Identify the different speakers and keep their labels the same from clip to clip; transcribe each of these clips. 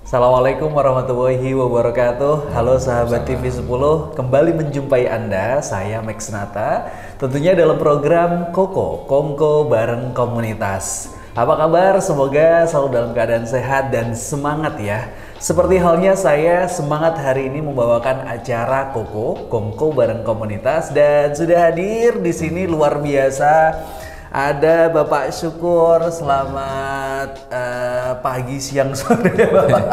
Speaker 1: Assalamualaikum warahmatullahi wabarakatuh. Halo sahabat TV 10, kembali menjumpai Anda, saya Max Nata. Tentunya dalam program Kongko bareng komunitas. Apa kabar? Semoga selalu dalam keadaan sehat dan semangat ya. Seperti halnya saya semangat hari ini membawakan acara Kongko bareng komunitas, dan sudah hadir di sini luar biasa. Ada Bapak Syukur, selamat pagi, siang, sore Bapak.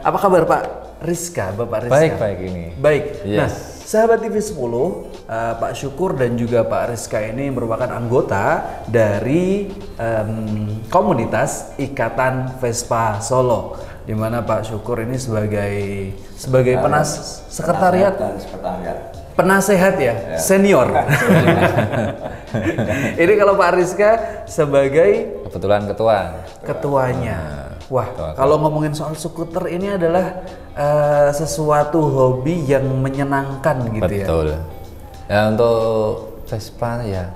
Speaker 1: Apa kabar Pak Rizka, Bapak Rizka?
Speaker 2: Baik ini.
Speaker 1: Baik,
Speaker 2: Yes.
Speaker 1: Nah sahabat TV 10, Pak Syukur dan juga Pak Rizka ini merupakan anggota dari komunitas Ikatan Vespa Solo, di mana Pak Syukur ini sebagai sekretariat
Speaker 3: dan sekretariat.
Speaker 1: Penasehat ya, senior. Ini kalau Pak Rizka sebagai
Speaker 2: Kebetulan
Speaker 1: ketuanya. Wah,
Speaker 2: ketua.
Speaker 1: kalau ngomongin soal skuter ini adalah sesuatu hobi yang menyenangkan gitu ya.
Speaker 2: Betul. Ya, untuk Vespa ya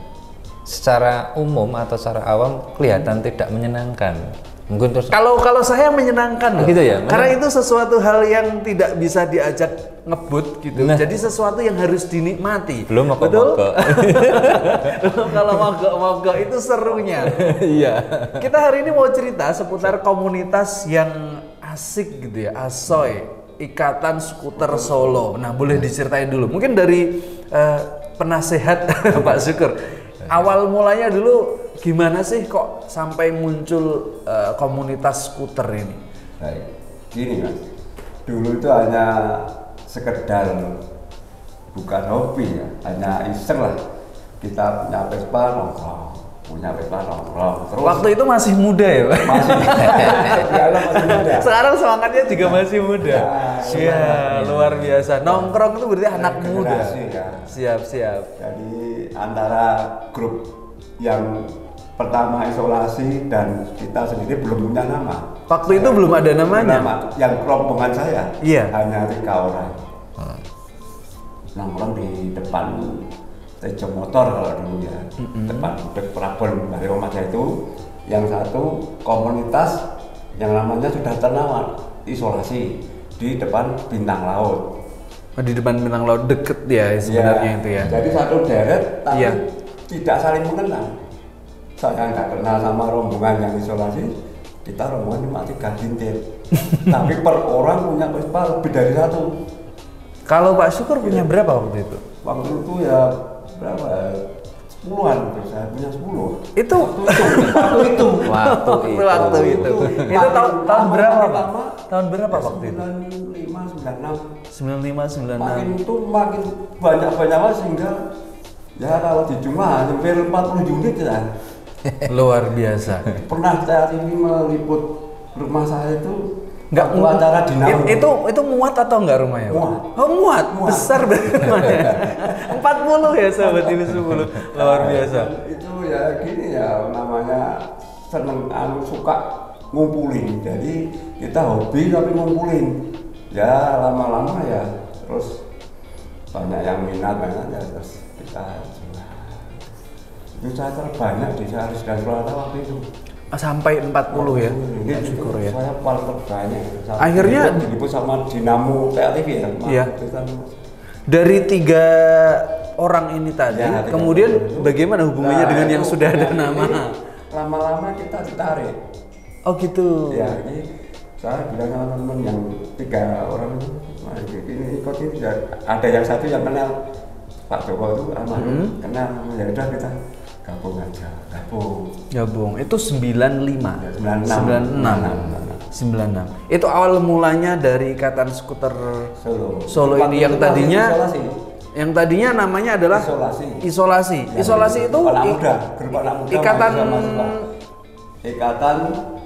Speaker 2: secara umum atau secara awam kelihatan tidak menyenangkan. Mungkin terus
Speaker 1: Kalau saya menyenangkan loh.
Speaker 2: Gitu ya?
Speaker 1: Karena itu sesuatu hal yang tidak bisa diajak ngebut gitu.
Speaker 2: Nah.
Speaker 1: Jadi sesuatu yang harus dinikmati.
Speaker 2: belum
Speaker 1: Betul?
Speaker 2: mogok.
Speaker 1: Kalau mogok itu serunya.
Speaker 2: Iya.
Speaker 1: Kita hari ini mau cerita seputar komunitas yang asik gitu ya, Asoy, Ikatan Skuter Solo. Nah, boleh diceritain dulu. Mungkin dari penasehat Pak Syukur. Awal mulanya dulu gimana sih kok sampai muncul komunitas skuter ini?
Speaker 3: Baik, gini Mas. Dulu itu hanya sekedar bukan hobi ya, hanya iseng lah. Kita punya Vespa nongkrong, terus
Speaker 1: Waktu itu masih muda ya Pak?
Speaker 3: masih masih muda.
Speaker 1: Sekarang semangatnya juga masih muda.
Speaker 3: Ya,
Speaker 1: Iya, luar biasa. Nongkrong itu berarti anak muda.
Speaker 3: Generasi, ya.
Speaker 1: Siap.
Speaker 3: Jadi antara grup yang pertama isolasi dan kita sendiri belum punya nama.
Speaker 1: Waktu itu belum ada namanya?
Speaker 3: Yang rombongan saya
Speaker 1: Iya.
Speaker 3: hanya 3 orang. Nongkrong di depan Tejo Motor kalau dulu ya, depan Budek Prabon dari rumah saya itu. Yang satu komunitas yang namanya sudah ternama, isolasi di depan Bintang Laut.
Speaker 1: Oh, di depan Bintang Laut deket ya sebenarnya itu ya.
Speaker 3: Jadi satu deret tapi
Speaker 1: Iya.
Speaker 3: tidak saling mengenal. Saya nggak kenal sama rombongan yang isolasi. Kita rombongan cuma 3 gintir. Tapi per orang punya Vespa lebih dari 1.
Speaker 1: Kalau Pak Syukur punya berapa waktu itu?
Speaker 3: Waktu itu ya berapa? 10-an, saya punya 10.
Speaker 1: Itu
Speaker 3: Waktu itu.
Speaker 1: waktu itu. Itu tahun berapa Pak? Tahun berapa waktu itu?
Speaker 3: 95, 96.
Speaker 1: 95,
Speaker 3: Makin
Speaker 1: 96.
Speaker 3: itu makin banyak sehingga ya kalau di jumlah hampir 40 unit ya.
Speaker 1: Luar biasa.
Speaker 3: Pernah saya ini meliput rumah saya itu
Speaker 1: Enggak
Speaker 3: waktu acara dinamo.
Speaker 1: itu muat atau enggak rumahnya? Pak?
Speaker 3: Muat.
Speaker 1: Oh, muat.
Speaker 3: Muat.
Speaker 1: Besar berarti rumahnya. 40 ya sahabat TV 10. Luar biasa.
Speaker 3: Itu ya gini ya, namanya seneng suka ngumpulin. Jadi kita hobi tapi ngumpulin. Ya lama-lama ya terus banyak yang minat ya terus kita jual. Itu saya terbanyak di Saris dan Purwakarta waktu itu.
Speaker 1: Sampai 40 ya.
Speaker 3: Pak
Speaker 1: Syukur ya.
Speaker 3: Saya paling terbanyak.
Speaker 1: Akhirnya
Speaker 3: diliput sama Dinamo TV ya.
Speaker 1: Iya. Dari 3 orang ini tadi,
Speaker 3: Ya, 3
Speaker 1: kemudian
Speaker 3: orang itu.
Speaker 1: bagaimana hubungannya
Speaker 3: Nah,
Speaker 1: dengan yang
Speaker 3: itu,
Speaker 1: sudah ada
Speaker 3: nah,
Speaker 1: nama?
Speaker 3: ini Lama-lama kita ditarik.
Speaker 1: Oh gitu.
Speaker 3: Ya, ini saya bilang sama teman yang 3 orang itu, "Wah, ini ikut ini." Ada yang satu yang kenal Pak Joko itu almarhum, kenal. Ya udah kita gabung aja,
Speaker 1: Gabung. Itu 95.
Speaker 3: 96.
Speaker 1: 96. Itu awal mulanya dari Ikatan Skuter Solo
Speaker 3: Waktu
Speaker 1: ini yang
Speaker 3: itu masih
Speaker 1: tadinya
Speaker 3: isolasi.
Speaker 1: yang tadinya namanya adalah
Speaker 3: Isolasi. Ya,
Speaker 1: Isolasi itu
Speaker 3: grup anak muda, grup anak muda
Speaker 1: Ikatan
Speaker 3: mahasiswa. Ikatan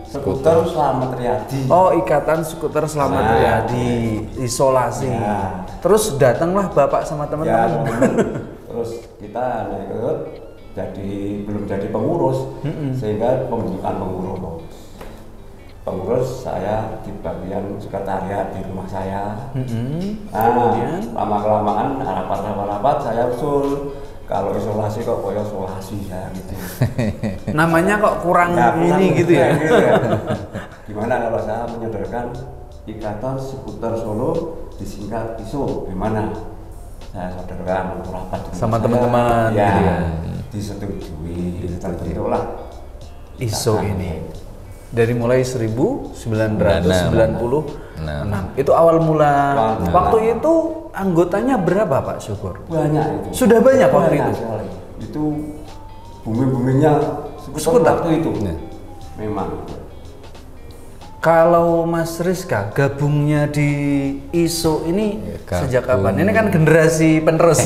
Speaker 3: Skuter Slamet Riyadi.
Speaker 1: Oh, Ikatan Skuter Selamat
Speaker 3: Nah.
Speaker 1: Riyadi, Isolasi.
Speaker 3: Ya.
Speaker 1: Terus datanglah Bapak sama
Speaker 3: Ya,
Speaker 1: teman-teman.
Speaker 3: terus kita ikut belum jadi pengurus, sehingga pembentukan pengurus saya di bagian sekretariat di rumah saya.
Speaker 1: Kemudian?
Speaker 3: Lama kelamaan rapat saya usul kalau isolasi kok koyo isolasi ya gitu.
Speaker 1: Namanya kok kurang
Speaker 3: Ya,
Speaker 1: ini gitu ya.
Speaker 3: gitu ya. Gimana kalau saya menyodorkan Ikatan Skuter Solo disingkat ISO, gimana? Saya sodorkan untuk rapat dengan
Speaker 1: Sama
Speaker 3: saya.
Speaker 1: teman-teman
Speaker 3: ya,
Speaker 1: gitu ya.
Speaker 3: disetujui, terbentuklah
Speaker 1: ISO
Speaker 3: ikatan.
Speaker 1: ini. Dari mulai 1996. Itu awal mula.
Speaker 3: Awal
Speaker 1: Waktu itu anggotanya berapa Pak Syukur?
Speaker 3: Banyak itu.
Speaker 1: Sudah banyak waktu itu?
Speaker 3: Sekali. Itu bumi-buminya
Speaker 1: Skuter.
Speaker 3: waktu itu.
Speaker 2: Ya.
Speaker 3: Memang.
Speaker 1: Kalau Mas Rizka gabungnya di ISO ini
Speaker 2: Ya,
Speaker 1: sejak
Speaker 2: gabung.
Speaker 1: kapan? Ini kan generasi penerus.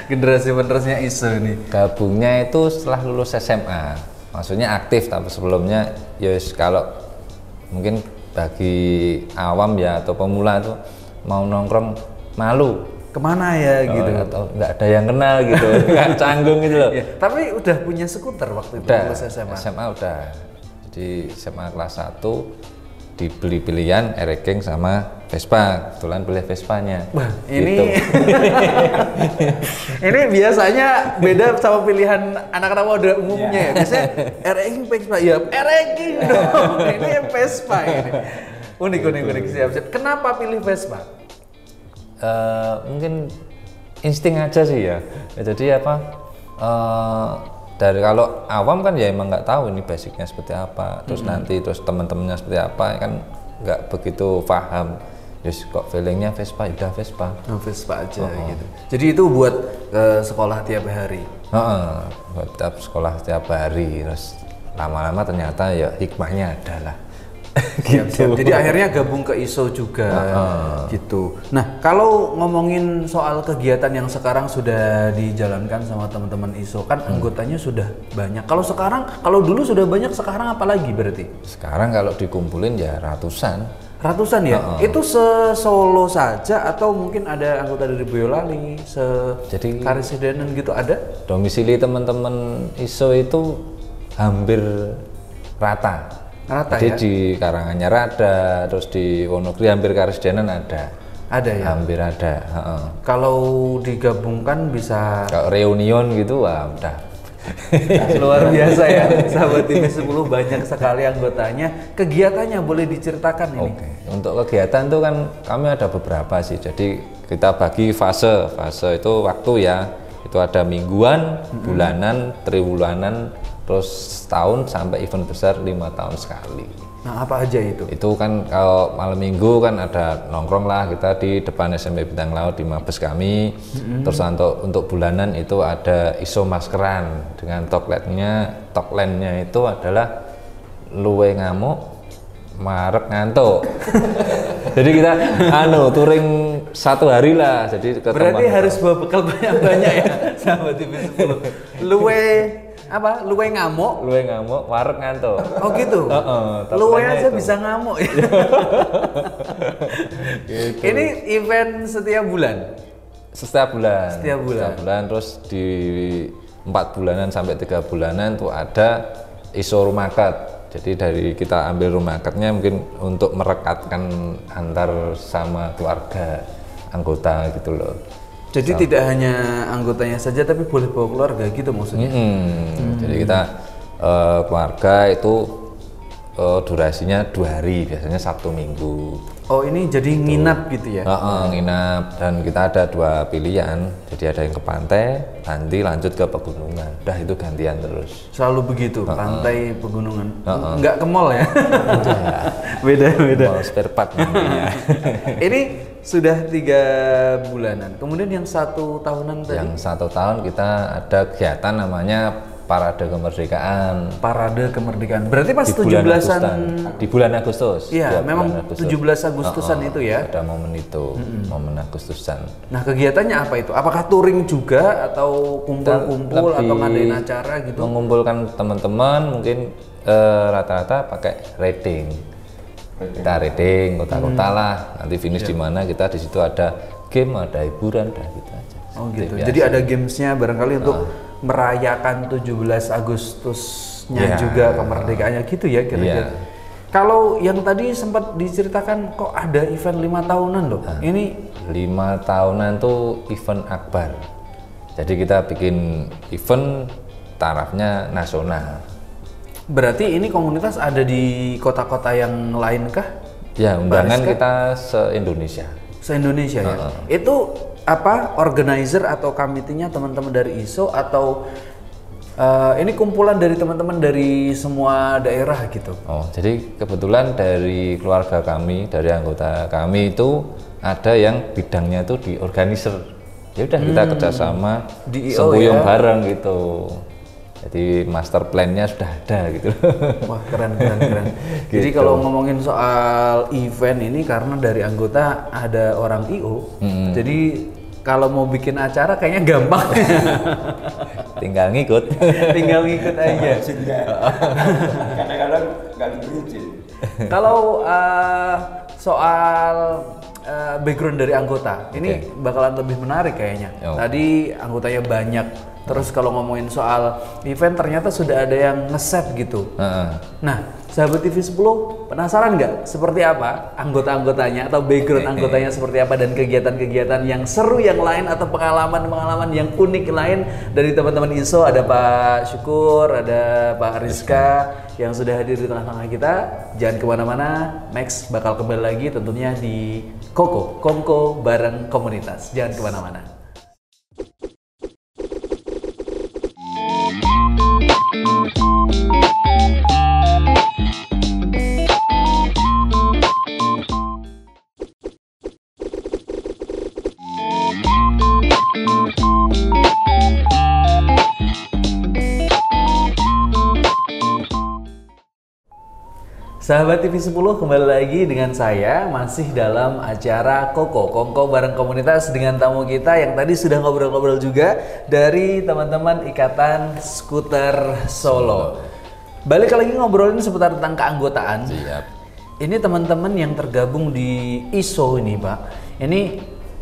Speaker 1: Generasi penerusnya ISO ini.
Speaker 2: Gabungnya itu setelah lulus SMA, maksudnya aktif, tapi sebelumnya yus kalau mungkin bagi awam ya atau pemula tuh mau nongkrong malu.
Speaker 1: Kemana ya gitu?
Speaker 2: Atau nggak ada yang kenal gitu, nggak canggung gitu loh.
Speaker 1: Ya, tapi udah punya skuter waktu itu
Speaker 2: Udah,
Speaker 1: lulus SMA.
Speaker 2: SMA udah. Jadi SMA kelas 1 dibeli pilihan Ereking sama Vespa. Kebetulan beli Vespanya.
Speaker 1: Wah,
Speaker 2: Gitu.
Speaker 1: ini ini biasanya beda sama pilihan anak-anak muda umumnya ya. Biasanya RX Vespa, ya RX dong. Ini yang Vespa ini. Unik. Siap. Kenapa pilih Vespa?
Speaker 2: Mungkin insting aja sih ya. Jadi apa? Dari kalau awam kan ya emang nggak tahu ini basicnya seperti apa. Terus nanti terus teman-temannya seperti apa kan nggak begitu paham. Terus kok feelingnya Vespa, udah Vespa.
Speaker 1: Nah, Vespa aja gitu. Jadi itu buat sekolah tiap hari.
Speaker 2: Buat tiap sekolah setiap hari. Terus lama-lama ternyata ya hikmahnya adalah
Speaker 1: Siap. Jadi akhirnya gabung ke ISO juga gitu. Nah, kalau ngomongin soal kegiatan yang sekarang sudah dijalankan sama teman-teman ISO, kan anggotanya sudah banyak. Kalau dulu sudah banyak, sekarang apalagi berarti?
Speaker 2: Sekarang kalau dikumpulin ya ratusan.
Speaker 1: Ratusan ya? Itu se-Solo saja atau mungkin ada anggota dari Boyolali,
Speaker 2: Jadi
Speaker 1: Karesidenan gitu ada?
Speaker 2: domisili teman-teman ISO itu hampir rata.
Speaker 1: Rata
Speaker 2: Jadi
Speaker 1: ya?
Speaker 2: di Karanganyar ada, terus di Wonogiri hampir Karesidenan ada.
Speaker 1: Ada ya?
Speaker 2: Hampir ada.
Speaker 1: Kalau digabungkan bisa
Speaker 2: Kalau reunion gitu wah udah.
Speaker 1: luar biasa ya, sahabat TV 10 banyak sekali anggotanya. Kegiatannya boleh diceritakan ini?
Speaker 2: Oke. Untuk kegiatan tuh kan kami ada beberapa sih. Jadi kita bagi fase. Fase itu waktu ya. Itu ada mingguan, bulanan, triwulanan, terus setahun sampai event besar 5 tahun sekali.
Speaker 1: Nah, apa aja itu?
Speaker 2: Itu kan kalau malam minggu kan ada nongkrong lah kita di depan SMP Bintang Laut di Mabes kami. Terus untuk bulanan itu ada ISO maskeran dengan tagline-nya itu adalah luwe ngamuk, marek ngantuk. Jadi kita touring 1 hari lah. Jadi ke
Speaker 1: Berarti
Speaker 2: tempat-
Speaker 1: harus bawa bekal banyak-banyak ya, sahabat TV 10. Luwe ngamuk.
Speaker 2: luwe ngamuk, marek ngantuk.
Speaker 1: Oh gitu. Luwe
Speaker 2: tagline-nya
Speaker 1: aja
Speaker 2: itu.
Speaker 1: bisa ngamuk ya.
Speaker 2: Gitu.
Speaker 1: Ini event setiap bulan.
Speaker 2: Setiap bulan.
Speaker 1: Setiap bulan.
Speaker 2: Setiap bulan, terus di 4 bulanan sampai 3 bulanan tuh ada ISO Rumakat. Jadi dari kita ambil rumakatnya mungkin untuk merekatkan antar sama keluarga anggota gitu loh.
Speaker 1: Jadi tidak hanya anggotanya saja tapi boleh bawa keluarga gitu maksudnya.
Speaker 2: Jadi kita keluarga itu durasinya 2 hari, biasanya Sabtu Minggu.
Speaker 1: Oh, ini jadi nginap gitu ya.
Speaker 2: Nginap, dan kita ada 2 pilihan. Jadi ada yang ke pantai, nanti lanjut ke pegunungan. Udah itu gantian terus.
Speaker 1: Selalu begitu, pantai pegunungan. Nggak ke mall ya. Beda.
Speaker 2: Mau spare part nantinya.
Speaker 1: Ini sudah 3 bulanan. Kemudian yang 1 tahunan tadi.
Speaker 2: Yang 1 tahun kita ada kegiatan namanya Parade Kemerdekaan.
Speaker 1: Parade Kemerdekaan. Berarti pas
Speaker 2: Di bulan
Speaker 1: 17-an.
Speaker 2: Di bulan Agustus.
Speaker 1: Iya,
Speaker 2: Ya,
Speaker 1: memang
Speaker 2: bulan Agustus.
Speaker 1: 17 Agustusan itu ya.
Speaker 2: Ada momen itu, momen Agustusan.
Speaker 1: Nah, kegiatannya apa itu? Apakah touring juga atau kumpul-kumpul
Speaker 2: Lebih
Speaker 1: atau ngadain acara gitu?
Speaker 2: Mengumpulkan teman-teman mungkin rata-rata pakai riding. Kita riding kota-kota lah. Nanti finish di mana kita di situ ada game, ada hiburan, dan gitu aja.
Speaker 1: Oh
Speaker 2: Seperti
Speaker 1: gitu.
Speaker 2: biasa.
Speaker 1: Jadi ada gamesnya barangkali untuk merayakan 17 Agustusnya
Speaker 2: Iya.
Speaker 1: juga kemerdekaannya gitu ya kira-kira.
Speaker 2: Iya.
Speaker 1: Kalau yang tadi sempat diceritakan kok ada event 5 tahunan loh. Ini
Speaker 2: 5 tahunan tuh event akbar. Jadi kita bikin event tarafnya nasional.
Speaker 1: Berarti ini komunitas ada di kota-kota yang lain kah?
Speaker 2: Ya, undangan
Speaker 1: Rizka?
Speaker 2: kita se-Indonesia.
Speaker 1: Se-Indonesia ya? Itu apa, organizer atau komitinya teman-teman dari ISO atau ini kumpulan dari teman-teman dari semua daerah gitu?
Speaker 2: Oh, jadi kebetulan dari keluarga kami, dari anggota kami itu ada yang bidangnya itu di organizer. Ya udah kita kerjasama,
Speaker 1: Di IO
Speaker 2: sembuyung
Speaker 1: ya?
Speaker 2: bareng gitu. Jadi master plan-nya sudah ada gitu.
Speaker 1: Wah, keren. Jadi
Speaker 2: Gitu.
Speaker 1: kalau ngomongin soal event ini, karena dari anggota ada orang IO, jadi kalau mau bikin acara kayaknya gampang.
Speaker 2: Tinggal ngikut.
Speaker 1: Tinggal ngikut aja.
Speaker 3: Izinnya. Kadang-kadang nggak diberi izin.
Speaker 1: Kalau soal background dari anggota, ini bakalan lebih menarik kayaknya.
Speaker 2: Yo.
Speaker 1: Tadi anggotanya banyak, terus kalau ngomongin soal event ternyata sudah ada yang nge-set gitu.
Speaker 2: Heeh.
Speaker 1: Nah, sahabat TV 10 penasaran nggak seperti apa anggota-anggotanya atau background anggotanya seperti apa, dan kegiatan-kegiatan yang seru yang lain atau pengalaman-pengalaman yang unik lain dari teman-teman ISO? Ada Pak Syukur, ada Pak Rizka yang sudah hadir di tengah-tengah kita. Jangan kemana-mana, Max bakal kembali lagi tentunya di Kongko bareng komunitas. Jangan kemana-mana. Sahabat TV 10, kembali lagi dengan saya masih dalam acara Kongko bareng komunitas dengan tamu kita yang tadi sudah ngobrol-ngobrol juga dari teman-teman Ikatan Skuter Solo. Balik lagi ngobrolin seputar tentang keanggotaan.
Speaker 2: Siap.
Speaker 1: Ini teman-teman yang tergabung di ISO ini, Pak. Ini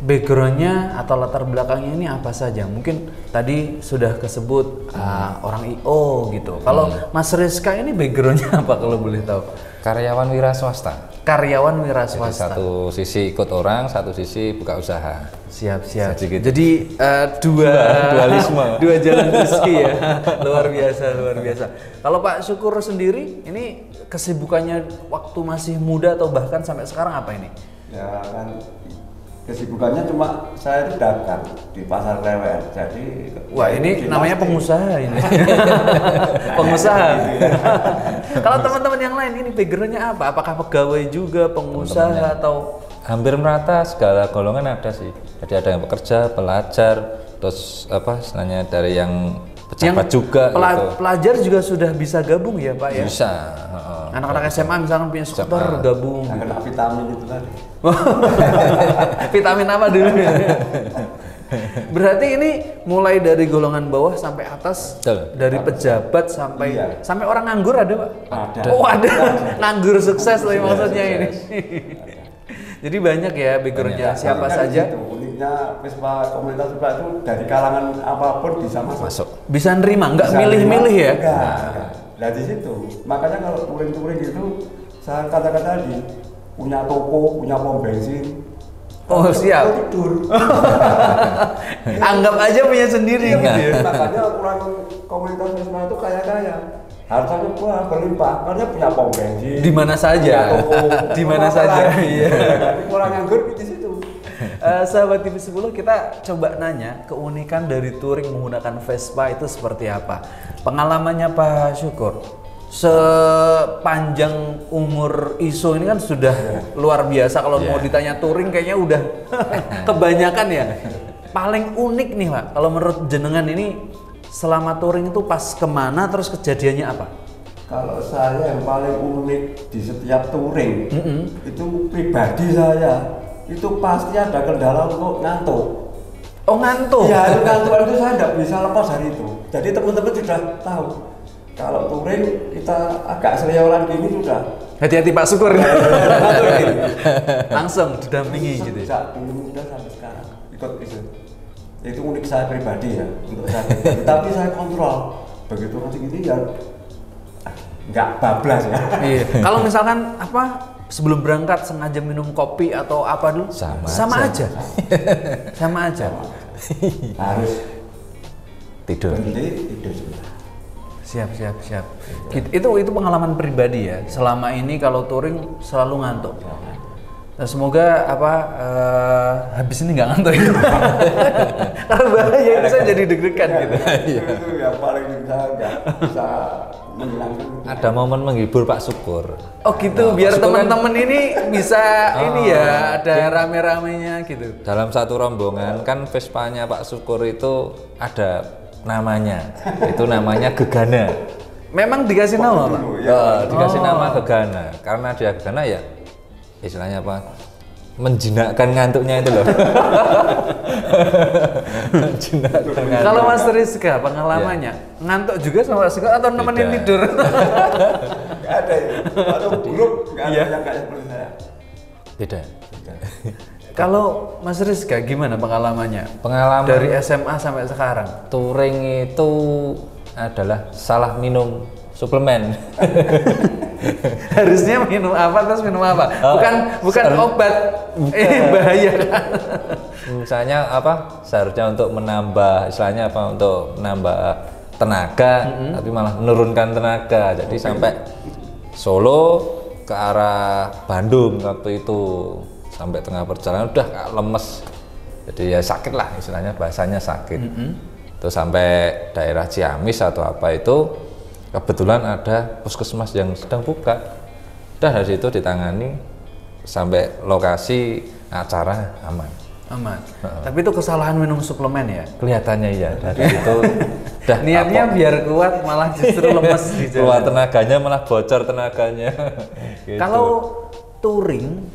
Speaker 1: backgroundnya atau latar belakangnya ini apa saja? Mungkin tadi sudah kesebut orang IO gitu. Kalau Mas Rizka ini backgroundnya apa kalau boleh tahu?
Speaker 2: Karyawan wira swasta.
Speaker 1: Karyawan wira
Speaker 2: Jadi
Speaker 1: swasta.
Speaker 2: satu sisi ikut orang, satu sisi buka usaha.
Speaker 1: Siap.
Speaker 2: Jadi gitu.
Speaker 1: Jadi
Speaker 2: Dualisme.
Speaker 1: dua jalan rezeki ya. luar biasa. Kalau Pak Syukur sendiri, ini kesibukannya waktu masih muda atau bahkan sampai sekarang apa ini?
Speaker 3: Ya kan kesibukannya cuma saya itu dagang di pasar Klewer. Jadi
Speaker 1: Wah, ini
Speaker 3: dinasti.
Speaker 1: namanya pengusaha ini. Pengusaha. Kalau teman-teman yang lain ini backgroundnya apa? Apakah pegawai juga, pengusaha atau
Speaker 2: Hampir merata segala golongan ada sih. Jadi ada yang pekerja, pelajar, terus apa istilahnya dari yang pejabat juga gitu.
Speaker 1: Pelajar juga sudah bisa gabung ya, Pak ya?
Speaker 2: Bisa. heeh.
Speaker 1: Anak-anak SMA misalkan punya skuter gabung.
Speaker 3: Yang kena vitamin itu tadi.
Speaker 1: Vitamin apa dulu? Berarti ini mulai dari golongan bawah sampai atas,
Speaker 2: Betul.
Speaker 1: dari pejabat sampai
Speaker 3: Iya.
Speaker 1: sampai orang nganggur ada, Pak?
Speaker 3: Ada.
Speaker 1: Oh, ada. Nganggur sukses loh maksudnya
Speaker 3: sukses.
Speaker 1: ini. Jadi banyak ya backgroundnya, siapa
Speaker 3: Uniknya di
Speaker 1: saja
Speaker 3: situ. Uniknya Vespa komunitas Vespa itu dari kalangan apapun bisa masuk.
Speaker 1: bisa nerima, nggak
Speaker 3: Bisa
Speaker 1: milih-milih ya?
Speaker 3: Enggak. Nah di situ, makanya kalau touring-touring gitu, saya katakan tadi punya toko, punya pom bensin.
Speaker 1: Oh, siap.
Speaker 3: Tidur.
Speaker 1: Anggap aja punya sendiri gitu ya.
Speaker 3: Makanya orang komunitas Vespa itu kaya-kaya. Hartanya gua berlimpah, karena punya pom bensin.
Speaker 1: Di mana saja.
Speaker 3: punya toko,
Speaker 1: Di mana
Speaker 3: apa
Speaker 1: saja,
Speaker 3: lagi.
Speaker 1: iya.
Speaker 3: Jadi orang nganggur di situ.
Speaker 1: Sahabat TV 10, kita coba nanya keunikan dari touring menggunakan Vespa itu seperti apa? Pengalamannya Pak Syukur, sepanjang umur ISO ini kan sudah luar biasa. Kalau mau ditanya touring kayaknya udah kebanyakan ya. Paling unik nih Pak, kalau menurut jenengan ini selama touring itu pas kemana, terus kejadiannya apa?
Speaker 3: Kalau saya yang paling unik di setiap touring itu pribadi saya itu pasti ada kendala untuk ngantuk.
Speaker 1: Oh, ngantuk?
Speaker 3: Ya itu ngantuk itu saya tidak bisa lepas dari itu. Jadi teman-teman sudah tahu kalau touring kita agak selioran gini sudah.
Speaker 1: Hati-hati Pak Syukur. Langsung didampingi gitu ya.
Speaker 3: Sejak dulu muda sampai sekarang ikut itu. Itu unik saya pribadi ya untuk saya pribadi. Tapi saya kontrol. Begitu masih gini ya nggak bablas ya.
Speaker 1: Iya. Kalau misalkan apa sebelum berangkat sengaja minum kopi atau apa dulu?
Speaker 2: Sama
Speaker 1: aja. Sama aja.
Speaker 3: Harus
Speaker 2: Tidur.
Speaker 3: berhenti tidur sebentar.
Speaker 1: Siap. Itu pengalaman pribadi ya. Selama ini kalau touring selalu ngantuk. Nah, semoga habis ini nggak ngantuk ya. Karena bahaya itu saya jadi deg-degan gitu.
Speaker 3: Itu yang paling bisa menghilangkan.
Speaker 2: Ada momen menghibur Pak Syukur.
Speaker 1: Oh gitu, biar teman-teman ini bisa ini ya, ada rame-ramenya gitu.
Speaker 2: Dalam satu rombongan kan Vespanya Pak Syukur itu ada namanya. Itu namanya Gegana.
Speaker 1: Memang dikasih nama, Pak?
Speaker 2: Dikasih nama Gegana. Karena dia Gegana ya istilahnya apa? Menjinakkan ngantuknya itu loh. Menjinakkan ngantuk.
Speaker 1: Kalau Mas Rizka pengalamannya ngantuk juga sama Mas Rizka atau nemenin tidur?
Speaker 3: Nggak ada ya. Atau grup nggak ada yang kayak seperti saya.
Speaker 2: Beda.
Speaker 1: Kalau Mas Rizka gimana pengalamannya?
Speaker 2: Pengalaman
Speaker 1: Dari SMA sampai sekarang?
Speaker 2: touring itu adalah salah minum suplemen.
Speaker 1: Harusnya minum apa terus minum apa? Bukan obat. Ini bahaya kan?
Speaker 2: Misalnya apa? Seharusnya untuk menambah, istilahnya apa? Untuk menambah tenaga, tapi malah menurunkan tenaga. Jadi sampai Solo ke arah Bandung waktu itu, sampai tengah perjalanan udah lemes. Jadi ya sakit lah istilahnya, bahasanya sakit. Terus sampai daerah Ciamis atau apa itu, kebetulan ada puskesmas yang sedang buka. Udah dari situ ditangani sampai lokasi acara aman.
Speaker 1: Tapi itu kesalahan minum suplemen ya?
Speaker 2: Kelihatannya iya. Dari itu udah
Speaker 1: Niatnya biar kuat malah justru lemes di jalan.
Speaker 2: keluar tenaganya malah bocor tenaganya. Gitu.
Speaker 1: Kalau touring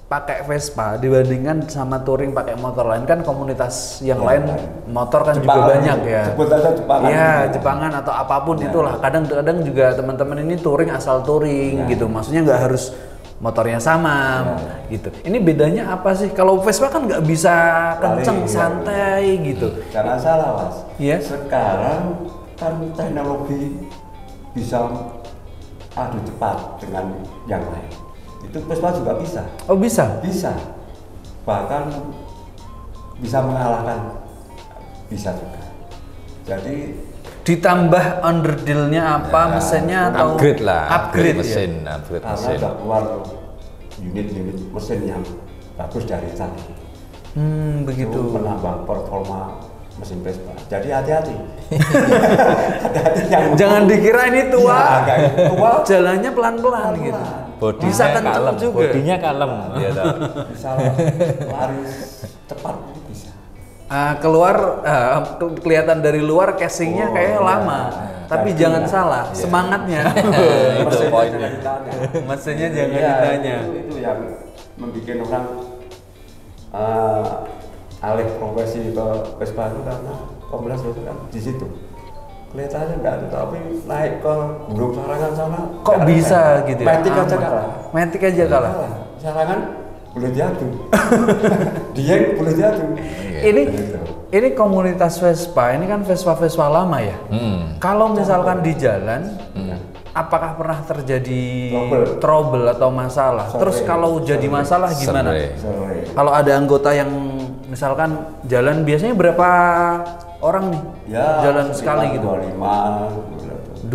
Speaker 1: pakai Vespa dibandingkan sama touring pakai motor lain kan komunitas yang lain motor kan
Speaker 3: Jepangan,
Speaker 1: juga banyak ya.
Speaker 3: sebut aja Jepangan.
Speaker 1: Iya, Jepangan atau apapun itulah. Kadang-kadang juga teman-teman ini touring asal touring gitu. Maksudnya nggak harus motornya sama gitu. Ini bedanya apa sih? Kalau Vespa kan nggak bisa kenceng, santai gitu.
Speaker 3: Jangan salah Mas.
Speaker 1: Iya.
Speaker 3: Sekarang kan teknologi bisa adu cepat dengan yang lain. Itu Vespa juga bisa.
Speaker 1: Oh bisa?
Speaker 3: Bisa. Bahkan bisa mengalahkan. Bisa juga. Jadi
Speaker 1: Ditambah underdeal-nya apa, mesinnya atau
Speaker 2: upgrade lah,
Speaker 1: upgrade ya?
Speaker 2: mesin, upgrade
Speaker 3: karena
Speaker 2: mesin.
Speaker 3: sudah keluar unit-unit mesin yang bagus dari sana.
Speaker 1: Begitu.
Speaker 3: Itu menambah performa mesin Vespa. Jadi hati-hati. Hati-hati yang
Speaker 1: Jangan dikira ini tua.
Speaker 3: Ya, kayak tua.
Speaker 1: Jalannya pelan-pelan gitu.
Speaker 2: Bodinya
Speaker 1: Bisa kenceng
Speaker 2: kalem,
Speaker 1: juga.
Speaker 2: bodinya kalem. Dia tahu.
Speaker 3: Bisa lari cepat bisa.
Speaker 1: Keluar kelihatan dari luar casingnya kayaknya lama. Tapi
Speaker 3: Tapi
Speaker 1: jangan
Speaker 3: ya.
Speaker 1: salah, semangatnya.
Speaker 2: Itu
Speaker 3: Mesinnya
Speaker 2: poinnya.
Speaker 3: jangan ditanya.
Speaker 1: Mesinnya jangan
Speaker 3: Iya,
Speaker 1: ditanya.
Speaker 3: Itu yang membuat orang alih profesi ke Vespa itu karena komunitas itu kan di situ. Kelihatannya enggak ada, tapi naik ke Gunung Sarangan sana.
Speaker 1: Kok
Speaker 3: nggak
Speaker 1: bisa
Speaker 3: ada.
Speaker 1: gitu ya?
Speaker 3: Metik aja
Speaker 1: Aman.
Speaker 3: kalah.
Speaker 1: Metik aja kalah.
Speaker 3: Sarangan boleh diadu. Dieng boleh diadu.
Speaker 1: Ini komunitas Vespa, ini kan Vespa lama ya. Kalau misalkan di jalan, apakah pernah terjadi trouble atau masalah? Terus kalau jadi masalah gimana?
Speaker 3: Sore.
Speaker 1: Kalau ada anggota yang misalkan jalan biasanya berapa orang nih?
Speaker 3: Ya,
Speaker 1: Jalan sekali gitu.
Speaker 3: 25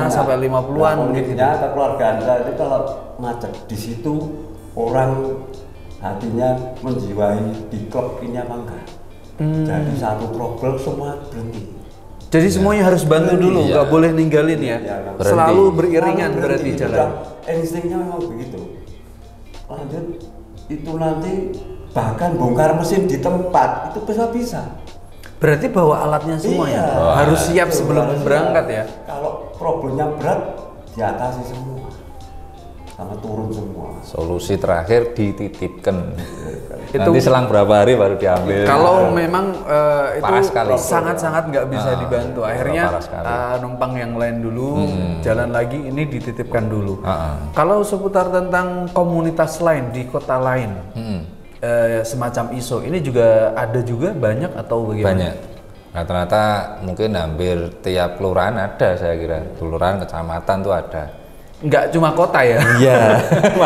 Speaker 1: sampai 50-an gitu.
Speaker 3: Ya, kekeluargaan saya itu kalau macet di situ orang hatinya menjiwai di klub ini apa enggak. Jadi satu trouble semua berhenti.
Speaker 1: Jadi semuanya harus bantu dulu, nggak boleh ninggalin ya.
Speaker 3: Berhenti.
Speaker 1: Selalu beriringan
Speaker 3: Selalu
Speaker 1: berarti
Speaker 3: berhenti.
Speaker 1: jalan.
Speaker 3: Udah, instingnya memang begitu. Lanjut itu nanti bahkan bongkar mesin di tempat itu bisa.
Speaker 1: Berarti bawa alatnya semua ya.
Speaker 3: Iya.
Speaker 1: Harus siap
Speaker 3: Itu
Speaker 1: sebelum
Speaker 3: harus
Speaker 1: berangkat
Speaker 3: siap.
Speaker 1: ya.
Speaker 3: Kalau problemnya berat diatasi semua. Sama turun semua.
Speaker 2: Solusi terakhir dititipkan.
Speaker 1: Itu-
Speaker 2: Nanti selang berapa hari baru diambil.
Speaker 1: Kalau memang
Speaker 2: Parah
Speaker 1: itu
Speaker 2: sekali.
Speaker 1: sangat-sangat nggak bisa dibantu. Akhirnya
Speaker 2: parah sekali.
Speaker 1: numpang yang lain dulu, jalan lagi ini dititipkan dulu.
Speaker 2: Ah.
Speaker 1: Kalau seputar tentang komunitas lain di kota lain, semacam ISO, ini juga ada juga banyak atau bagaimana?
Speaker 2: Banyak. Rata-rata mungkin hampir tiap kelurahan ada, saya kira. Kelurahan, kecamatan tuh ada.
Speaker 1: nggak cuma kota ya.
Speaker 2: Iya.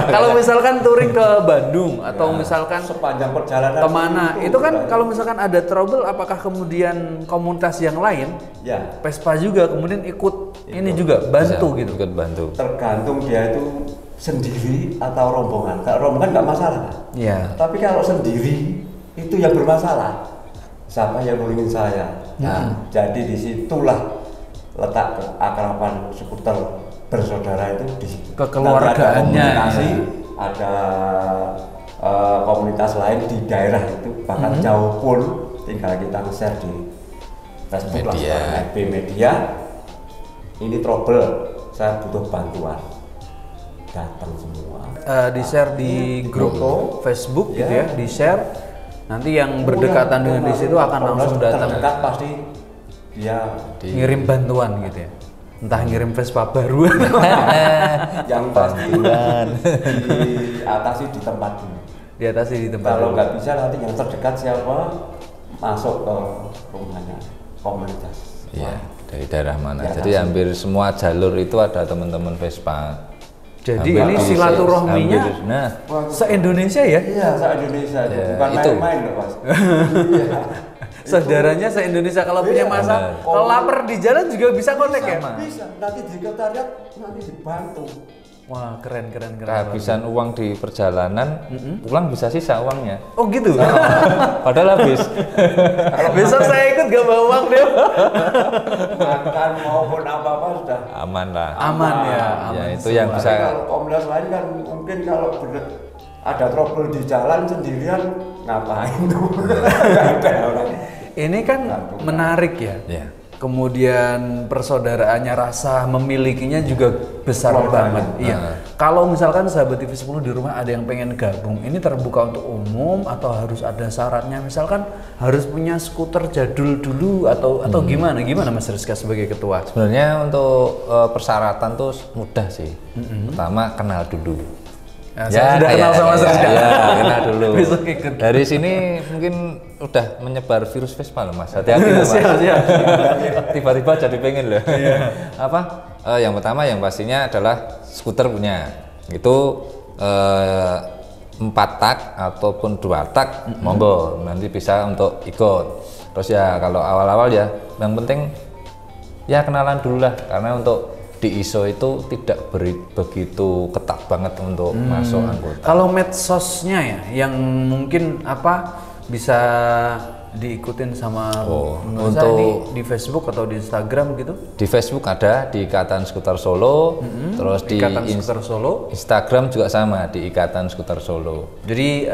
Speaker 1: Kalau misalkan touring ke Bandung atau misalkan
Speaker 3: sepanjang perjalanan
Speaker 1: kemana, itu kan kalau misalkan ada trouble, apakah kemudian komunitas yang lain,
Speaker 3: ya
Speaker 1: Vespa juga kemudian ikut ini juga bantu
Speaker 2: Bisa,
Speaker 1: gitu?
Speaker 2: ikut bantu.
Speaker 3: tergantung dia itu sendiri atau rombongan. Kalau rombongan nggak masalah.
Speaker 1: Iya.
Speaker 3: Tapi kalau sendiri itu yang bermasalah. Siapa yang nolongin saya? Nah, jadi disitulah letak keakraban skuter bersaudara itu di situ.
Speaker 1: Kekeluargaannya,
Speaker 3: Nanti ada komunikasi,
Speaker 1: ya.
Speaker 3: ada komunitas lain di daerah itu, bahkan jauh pun tinggal kita nge-share di Facebook
Speaker 2: Media.
Speaker 3: lah, FB Media. Ini trouble, saya butuh bantuan. Datang semua.
Speaker 1: Di share di grup Facebook gitu ya, di share. Nanti yang berdekatan dengan di situ akan langsung datang
Speaker 3: Terdekat pasti dia
Speaker 1: ngirim bantuan gitu ya. Entah ngirim Vespa baru.
Speaker 3: yang pasti diatasi di tempat dulu.
Speaker 1: Di atas di tempat.
Speaker 3: Kalau nggak bisa nanti yang terdekat siapa masuk ke rumahnya komunitas.
Speaker 2: Iya, dari daerah mana.
Speaker 3: Ya,
Speaker 2: Jadi hampir semua jalur itu ada teman-teman Vespa.
Speaker 1: Jadi
Speaker 2: Hampir
Speaker 1: ini
Speaker 2: di-
Speaker 1: silaturahminya
Speaker 2: hampir- nah,
Speaker 1: se-Indonesia ya?
Speaker 3: Iya, se-Indonesia itu
Speaker 2: Ya,
Speaker 3: bukan
Speaker 2: itu.
Speaker 3: main-main loh Mas. Iya.
Speaker 1: Saudaranya se-Indonesia, kalau punya
Speaker 3: Iya,
Speaker 1: masa,
Speaker 2: benar.
Speaker 1: kalau lapar di jalan juga bisa kontak ya?
Speaker 3: Bisa, nanti di sekretariat nanti dibantu.
Speaker 1: Wah, keren.
Speaker 2: kehabisan uang di perjalanan, pulang bisa sisa uangnya.
Speaker 1: Oh gitu?
Speaker 2: Padahal habis.
Speaker 1: Besok saya ikut gak bawa uang deh.
Speaker 3: Makan maupun apa-apa sudah
Speaker 2: Aman lah.
Speaker 1: Aman ya,
Speaker 2: Ya,
Speaker 1: aman.
Speaker 2: itu yang
Speaker 3: Tapi
Speaker 2: bisa.
Speaker 3: kalau komunitas lain kan mungkin kalau ada trouble di jalan sendirian ngapain tuh? Nggak ada orang.
Speaker 1: Ini kan menarik ya.
Speaker 2: Ya.
Speaker 1: Kemudian persaudaraannya, rasa memilikinya juga besar
Speaker 3: Keluarganya.
Speaker 1: banget. Iya. Kalau misalkan sahabat TV 10 di rumah ada yang pengen gabung, ini terbuka untuk umum atau harus ada syaratnya? Misalkan harus punya skuter jadul dulu atau gimana? Gimana Mas Rizka sebagai ketua?
Speaker 2: Sebenarnya untuk persyaratan tuh mudah sih. Pertama kenal dulu.
Speaker 1: Nah, saya sudah kenal sama Mas Rizka.
Speaker 2: Ya, kenal dulu.
Speaker 1: Besok ikut.
Speaker 2: Dari sini mungkin udah menyebar virus Vespa loh Mas. Hati-hati loh Mas.
Speaker 1: Siap.
Speaker 2: Tiba-tiba jadi pengen loh. Apa? Yang pertama yang pastinya adalah skuter punya. Itu 4 tak ataupun 2 tak, monggo nanti bisa untuk ikut. Terus ya kalau awal-awal ya, yang penting ya kenalan dulu lah, karena untuk di ISO itu tidak begitu ketat banget untuk masuk anggota.
Speaker 1: Kalau medsosnya ya, yang mungkin apa bisa diikutin sama menurut saya
Speaker 2: untuk-
Speaker 1: di Facebook atau di Instagram gitu?
Speaker 2: Di Facebook ada di Ikatan Skuter Solo, terus di
Speaker 1: Ikatan Skuter Solo.
Speaker 2: Instagram juga sama di Ikatan Skuter Solo.
Speaker 1: Jadi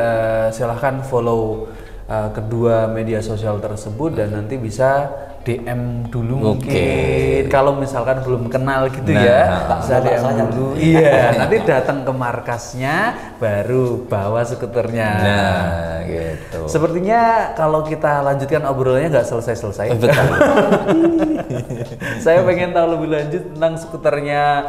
Speaker 1: silahkan follow kedua media sosial tersebut dan nanti bisa DM dulu mungkin. Kalau misalkan belum kenal gitu ya, bisa DM dulu. Iya, nanti datang ke markasnya baru bawa skuternya.
Speaker 2: Nah, gitu.
Speaker 1: Sepertinya kalau kita lanjutkan obrolannya nggak selesai-selesai.
Speaker 2: Betul.
Speaker 1: Saya pengen tahu lebih lanjut tentang skuternya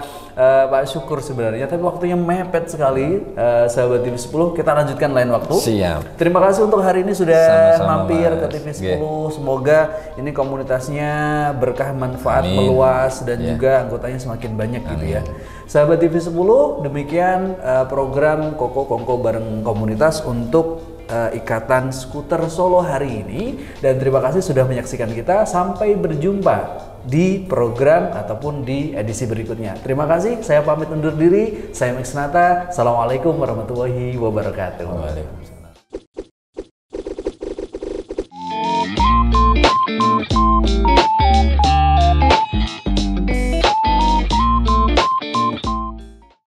Speaker 1: Pak Syukur sebenarnya, tapi waktunya mepet sekali. Sahabat TV 10, kita lanjutkan lain waktu.
Speaker 2: Siap.
Speaker 1: Terima kasih untuk hari ini sudah
Speaker 2: Sama-sama,
Speaker 1: mampir ke
Speaker 2: Mas.
Speaker 1: TV 10. Semoga ini komunitasnya berkah, manfaat,
Speaker 2: Amin.
Speaker 1: meluas dan
Speaker 2: Ya.
Speaker 1: juga anggotanya semakin banyak gitu ya. Sahabat TV 10, demikian program Koko Kongko bareng komunitas untuk Ikatan Skuter Solo hari ini, dan terima kasih sudah menyaksikan kita. Sampai berjumpa di program ataupun di edisi berikutnya. Terima kasih, saya pamit undur diri. Saya Max Nata. Assalamualaikum warahmatullahi wabarakatuh.
Speaker 2: Waalaikumsalam.